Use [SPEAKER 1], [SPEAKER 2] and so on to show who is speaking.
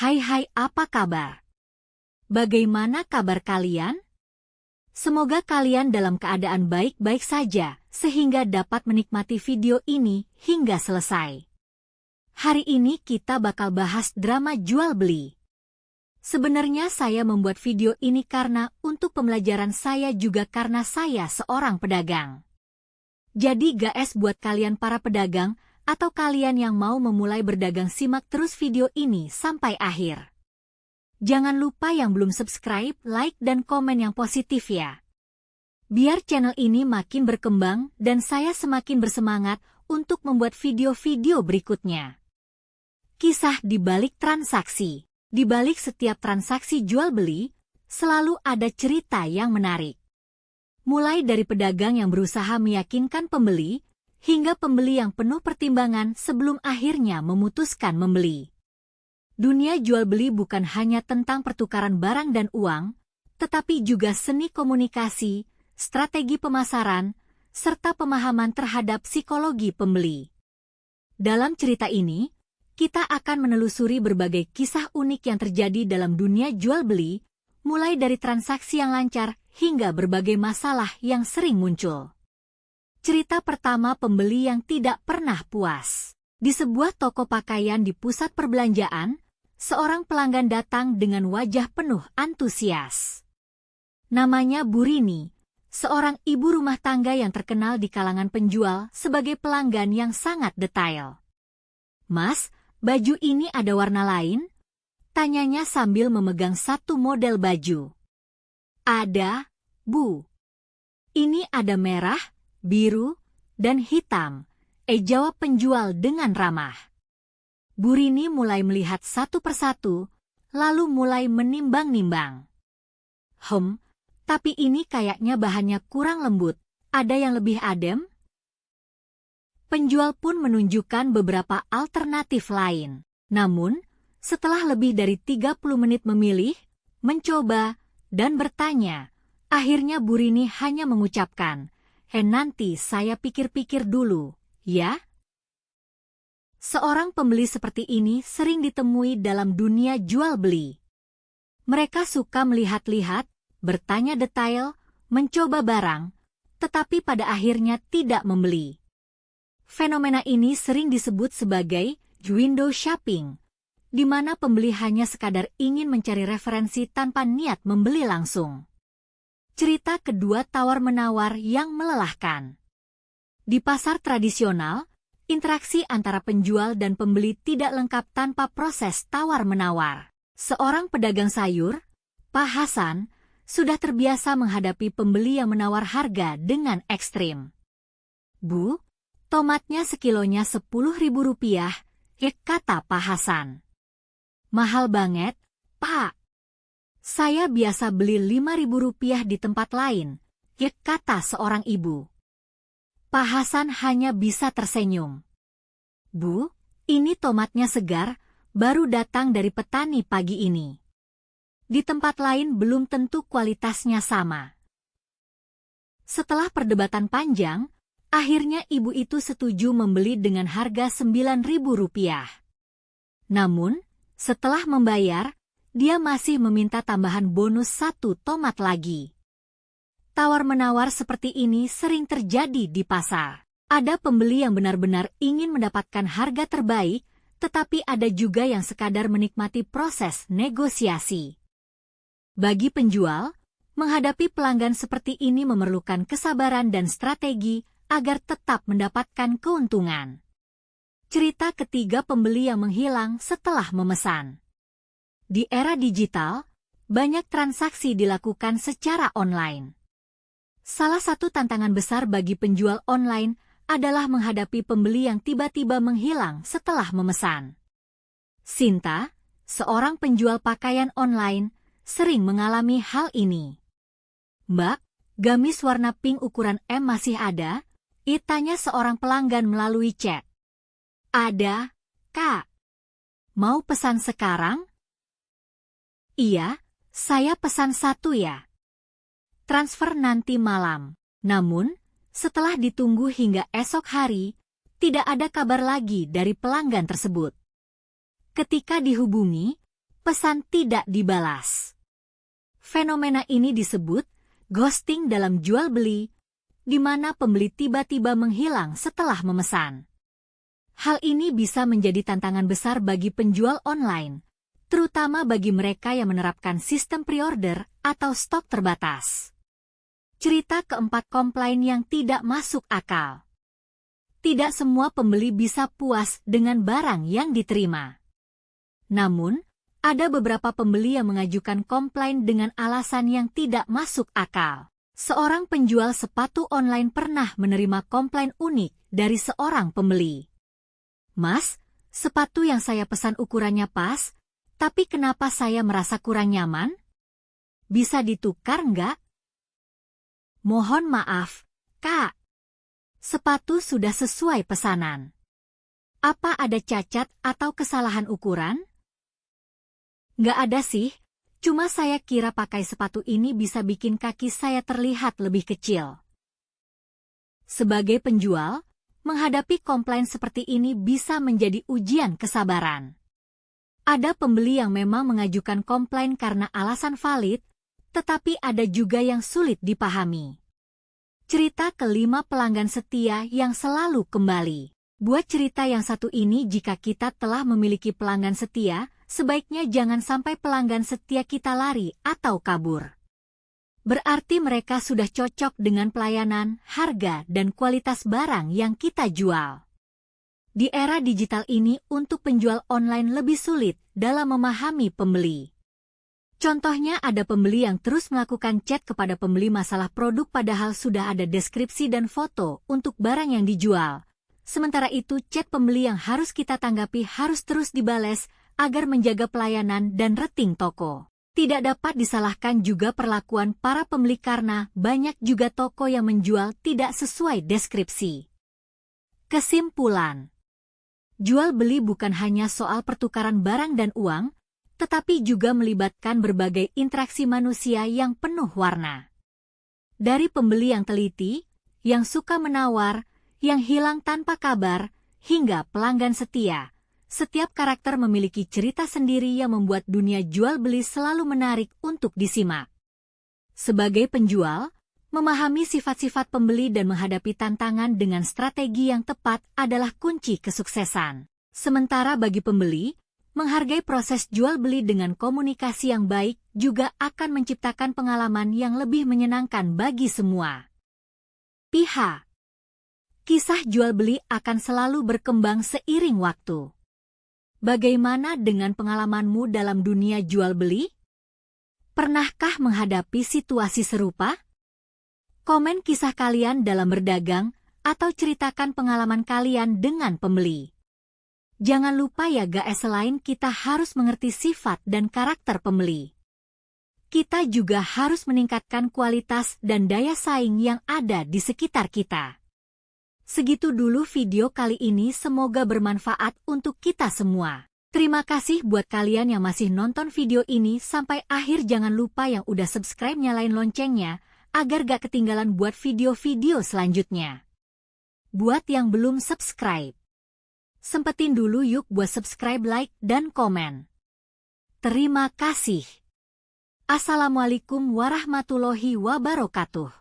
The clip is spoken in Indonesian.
[SPEAKER 1] Hai, apa kabar? Bagaimana kabar kalian? Semoga kalian dalam keadaan baik-baik saja, sehingga dapat menikmati video ini hingga selesai. Hari ini kita bakal bahas drama jual beli. Sebenarnya saya membuat video ini karena untuk pembelajaran saya juga karena saya seorang pedagang. Jadi guys, buat kalian para pedagang, atau kalian yang mau memulai berdagang, simak terus video ini sampai akhir. Jangan lupa yang belum subscribe, like dan komen yang positif ya. Biar channel ini makin berkembang dan saya semakin bersemangat untuk membuat video-video berikutnya. Kisah di balik transaksi. Di balik setiap transaksi jual beli, selalu ada cerita yang menarik. Mulai dari pedagang yang berusaha meyakinkan pembeli, hingga pembeli yang penuh pertimbangan sebelum akhirnya memutuskan membeli. Dunia jual-beli bukan hanya tentang pertukaran barang dan uang, tetapi juga seni komunikasi, strategi pemasaran, serta pemahaman terhadap psikologi pembeli. Dalam cerita ini, kita akan menelusuri berbagai kisah unik yang terjadi dalam dunia jual-beli, mulai dari transaksi yang lancar hingga berbagai masalah yang sering muncul. Cerita pertama, pembeli yang tidak pernah puas. Di sebuah toko pakaian di pusat perbelanjaan, seorang pelanggan datang dengan wajah penuh antusias. Namanya Bu Rini, seorang ibu rumah tangga yang terkenal di kalangan penjual sebagai pelanggan yang sangat detail. "Mas, baju ini ada warna lain?" tanyanya sambil memegang satu model baju. "Ada, Bu. Ini ada merah, biru, dan hitam," jawab penjual dengan ramah. Bu Rini mulai melihat satu persatu, lalu mulai menimbang-nimbang. Tapi ini kayaknya bahannya kurang lembut, ada yang lebih adem?" Penjual pun menunjukkan beberapa alternatif lain. Namun, setelah lebih dari 30 menit memilih, mencoba, dan bertanya, akhirnya Bu Rini hanya mengucapkan, "Nanti saya pikir-pikir dulu, ya." Seorang pembeli seperti ini sering ditemui dalam dunia jual-beli. Mereka suka melihat-lihat, bertanya detail, mencoba barang, tetapi pada akhirnya tidak membeli. Fenomena ini sering disebut sebagai window shopping, di mana pembeli hanya sekadar ingin mencari referensi tanpa niat membeli langsung. Cerita kedua, tawar-menawar yang melelahkan. Di pasar tradisional, interaksi antara penjual dan pembeli tidak lengkap tanpa proses tawar-menawar. Seorang pedagang sayur, Pak Hasan, sudah terbiasa menghadapi pembeli yang menawar harga dengan ekstrim. "Bu, tomatnya sekilonya Rp10.000, kata Pak Hasan. "Mahal banget, Pak. Saya biasa beli Rp5.000 di tempat lain," kata seorang ibu. Pak Hasan hanya bisa tersenyum. "Bu, ini tomatnya segar, baru datang dari petani pagi ini. Di tempat lain belum tentu kualitasnya sama." Setelah perdebatan panjang, akhirnya ibu itu setuju membeli dengan harga Rp9.000. Namun, setelah membayar, dia masih meminta tambahan bonus 1 tomat lagi. Tawar-menawar seperti ini sering terjadi di pasar. Ada pembeli yang benar-benar ingin mendapatkan harga terbaik, tetapi ada juga yang sekadar menikmati proses negosiasi. Bagi penjual, menghadapi pelanggan seperti ini memerlukan kesabaran dan strategi agar tetap mendapatkan keuntungan. Cerita ketiga, pembeli yang menghilang setelah memesan. Di era digital, banyak transaksi dilakukan secara online. Salah satu tantangan besar bagi penjual online adalah menghadapi pembeli yang tiba-tiba menghilang setelah memesan. Sinta, seorang penjual pakaian online, sering mengalami hal ini. "Mbak, gamis warna pink ukuran M masih ada?" tanya seorang pelanggan melalui chat. "Ada, Kak. Mau pesan sekarang?" "Iya, saya pesan 1 ya. Transfer nanti malam." Namun, setelah ditunggu hingga esok hari, tidak ada kabar lagi dari pelanggan tersebut. Ketika dihubungi, pesan tidak dibalas. Fenomena ini disebut ghosting dalam jual-beli, di mana pembeli tiba-tiba menghilang setelah memesan. Hal ini bisa menjadi tantangan besar bagi penjual online, terutama bagi mereka yang menerapkan sistem pre-order atau stok terbatas. Cerita keempat, komplain yang tidak masuk akal. Tidak semua pembeli bisa puas dengan barang yang diterima. Namun, ada beberapa pembeli yang mengajukan komplain dengan alasan yang tidak masuk akal. Seorang penjual sepatu online pernah menerima komplain unik dari seorang pembeli. "Mas, sepatu yang saya pesan ukurannya pas, tapi kenapa saya merasa kurang nyaman? Bisa ditukar nggak?" "Mohon maaf, Kak. Sepatu sudah sesuai pesanan. Apa ada cacat atau kesalahan ukuran?" "Nggak ada sih, cuma saya kira pakai sepatu ini bisa bikin kaki saya terlihat lebih kecil." Sebagai penjual, menghadapi komplain seperti ini bisa menjadi ujian kesabaran. Ada pembeli yang memang mengajukan komplain karena alasan valid, tetapi ada juga yang sulit dipahami. Cerita kelima, pelanggan setia yang selalu kembali. Buat cerita yang satu ini, jika kita telah memiliki pelanggan setia, sebaiknya jangan sampai pelanggan setia kita lari atau kabur. Berarti mereka sudah cocok dengan pelayanan, harga, dan kualitas barang yang kita jual. Di era digital ini, untuk penjual online lebih sulit dalam memahami pembeli. Contohnya, ada pembeli yang terus melakukan chat kepada pembeli masalah produk padahal sudah ada deskripsi dan foto untuk barang yang dijual. Sementara itu, chat pembeli yang harus kita tanggapi harus terus dibales agar menjaga pelayanan dan rating toko. Tidak dapat disalahkan juga perlakuan para pembeli karena banyak juga toko yang menjual tidak sesuai deskripsi. Kesimpulan, jual beli bukan hanya soal pertukaran barang dan uang, tetapi juga melibatkan berbagai interaksi manusia yang penuh warna. Dari pembeli yang teliti, yang suka menawar, yang hilang tanpa kabar, hingga pelanggan setia, setiap karakter memiliki cerita sendiri yang membuat dunia jual beli selalu menarik untuk disimak. Sebagai penjual, memahami sifat-sifat pembeli dan menghadapi tantangan dengan strategi yang tepat adalah kunci kesuksesan. Sementara bagi pembeli, menghargai proses jual-beli dengan komunikasi yang baik juga akan menciptakan pengalaman yang lebih menyenangkan bagi semua pihak. Kisah jual-beli akan selalu berkembang seiring waktu. Bagaimana dengan pengalamanmu dalam dunia jual-beli? Pernahkah menghadapi situasi serupa? Komen kisah kalian dalam berdagang atau ceritakan pengalaman kalian dengan pembeli. Jangan lupa ya guys, selain kita harus mengerti sifat dan karakter pembeli, kita juga harus meningkatkan kualitas dan daya saing yang ada di sekitar kita. Segitu dulu video kali ini, semoga bermanfaat untuk kita semua. Terima kasih buat kalian yang masih nonton video ini sampai akhir. Jangan lupa yang udah subscribe, nyalain loncengnya, agar gak ketinggalan buat video-video selanjutnya. Buat yang belum subscribe, sempetin dulu yuk buat subscribe, like, dan komen. Terima kasih. Assalamualaikum warahmatullahi wabarakatuh.